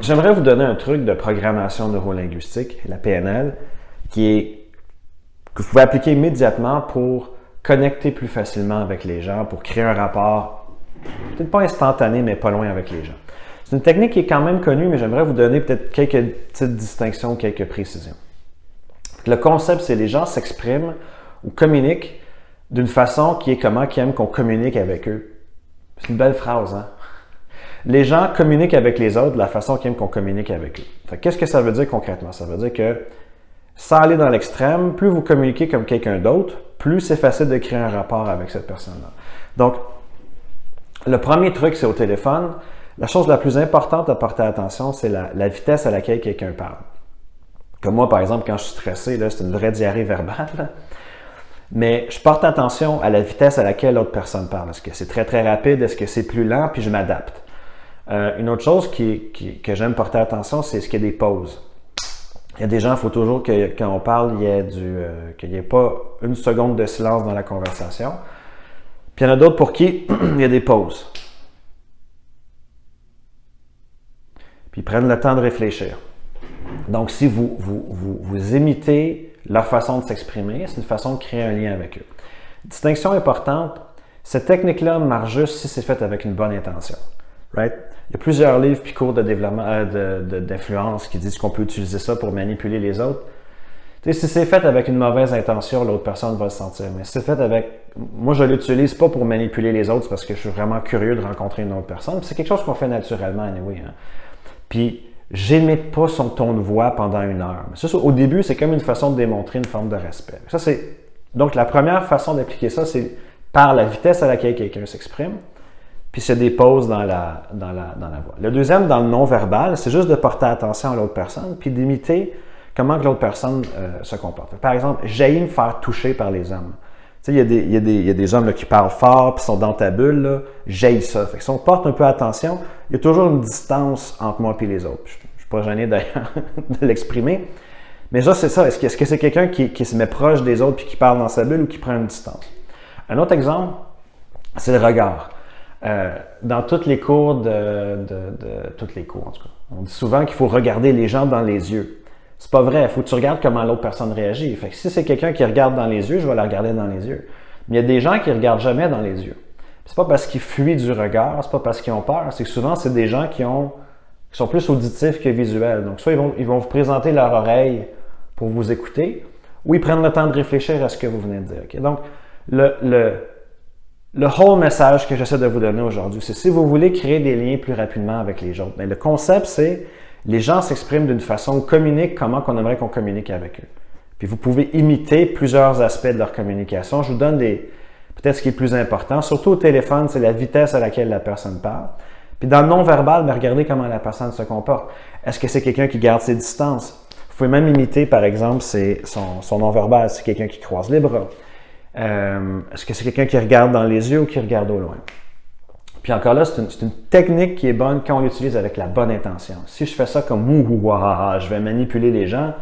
j'aimerais vous donner un truc de programmation neurolinguistique, la PNL, que vous pouvez appliquer immédiatement pour connecter plus facilement avec les gens, pour créer un rapport, peut-être pas instantané, mais pas loin avec les gens. C'est une technique qui est quand même connue, mais j'aimerais vous donner peut-être quelques petites distinctions, quelques précisions. Le concept, c'est que les gens s'expriment ou communiquent d'une façon qui aiment qu'on communique avec eux. C'est une belle phrase, hein? Les gens communiquent avec les autres de la façon qu'ils aiment qu'on communique avec eux. Qu'est-ce que ça veut dire concrètement? Ça veut dire que, sans aller dans l'extrême, plus vous communiquez comme quelqu'un d'autre, plus c'est facile de créer un rapport avec cette personne-là. Donc, le premier truc, c'est au téléphone. La chose la plus importante à porter attention, c'est la vitesse à laquelle quelqu'un parle. Comme moi, par exemple, quand je suis stressé, là, c'est une vraie diarrhée verbale. Mais je porte attention à la vitesse à laquelle l'autre personne parle. Est-ce que c'est très, très rapide? Est-ce que c'est plus lent? Puis je m'adapte. Une autre chose que j'aime porter attention, c'est ce qu'il y a des pauses. Il y a des gens, il faut toujours que quand on parle, qu'il n'y ait pas une seconde de silence dans la conversation. Puis il y en a d'autres pour qui il y a des pauses. Puis ils prennent le temps de réfléchir. Donc, si vous imitez leur façon de s'exprimer, c'est une façon de créer un lien avec eux. Distinction importante, cette technique-là marche juste si c'est fait avec une bonne intention. Right? Il y a plusieurs livres puis cours de développement, d'influence qui disent qu'on peut utiliser ça pour manipuler les autres. Tu sais, si c'est fait avec une mauvaise intention, l'autre personne va le sentir. Mais si c'est fait avec... Moi, je l'utilise pas pour manipuler les autres, c'est parce que je suis vraiment curieux de rencontrer une autre personne. Puis c'est quelque chose qu'on fait naturellement, anyway. Hein? Puis, j'imite pas son ton de voix pendant 1 heure. Mais ça, au début, c'est comme une façon de démontrer une forme de respect. Ça, c'est... Donc, la première façon d'appliquer ça, c'est par la vitesse à laquelle quelqu'un s'exprime. Puis c'est des pauses dans la voix. Le deuxième, dans le non-verbal, c'est juste de porter attention à l'autre personne, puis d'imiter comment que l'autre personne se comporte. Par exemple, j'haïs me faire toucher par les hommes. Tu sais, il y a des hommes là, qui parlent fort, puis sont dans ta bulle, là, j'haïs ça. Fait que si on porte un peu attention, il y a toujours une distance entre moi et les autres. Je ne suis pas gêné d'ailleurs de l'exprimer. Mais ça, c'est ça. Est-ce que c'est quelqu'un qui se met proche des autres puis qui parle dans sa bulle ou qui prend une distance? Un autre exemple, c'est le regard. Dans tous les cours toutes les cours en tout cas, on dit souvent qu'il faut regarder les gens dans les yeux. C'est pas vrai, il faut que tu regardes comment l'autre personne réagit. Fait que si c'est quelqu'un qui regarde dans les yeux, je vais la regarder dans les yeux. Mais il y a des gens qui regardent jamais dans les yeux. C'est pas parce qu'ils fuient du regard, c'est pas parce qu'ils ont peur, c'est que souvent c'est des gens qui sont plus auditifs que visuels. Donc soit ils vont vous présenter leur oreille pour vous écouter, ou ils prennent le temps de réfléchir à ce que vous venez de dire. Okay? Donc le whole message que j'essaie de vous donner aujourd'hui, c'est si vous voulez créer des liens plus rapidement avec les autres, mais le concept, c'est les gens s'expriment d'une façon, communiquent comment qu'on aimerait qu'on communique avec eux. Puis vous pouvez imiter plusieurs aspects de leur communication. Je vous donne peut-être ce qui est le plus important, surtout au téléphone, c'est la vitesse à laquelle la personne parle. Puis dans le non-verbal, regardez comment la personne se comporte. Est-ce que c'est quelqu'un qui garde ses distances? Vous pouvez même imiter, par exemple, son non-verbal, c'est quelqu'un qui croise les bras. Est-ce que c'est quelqu'un qui regarde dans les yeux ou qui regarde au loin? Puis encore là, c'est une technique qui est bonne quand on l'utilise avec la bonne intention. Si je fais ça comme je vais manipuler les gens,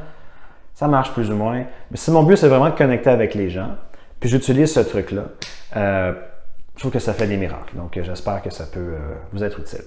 ça marche plus ou moins. Mais si mon but, c'est vraiment de connecter avec les gens, puis j'utilise ce truc-là, je trouve que ça fait des miracles. Donc, j'espère que ça peut vous être utile.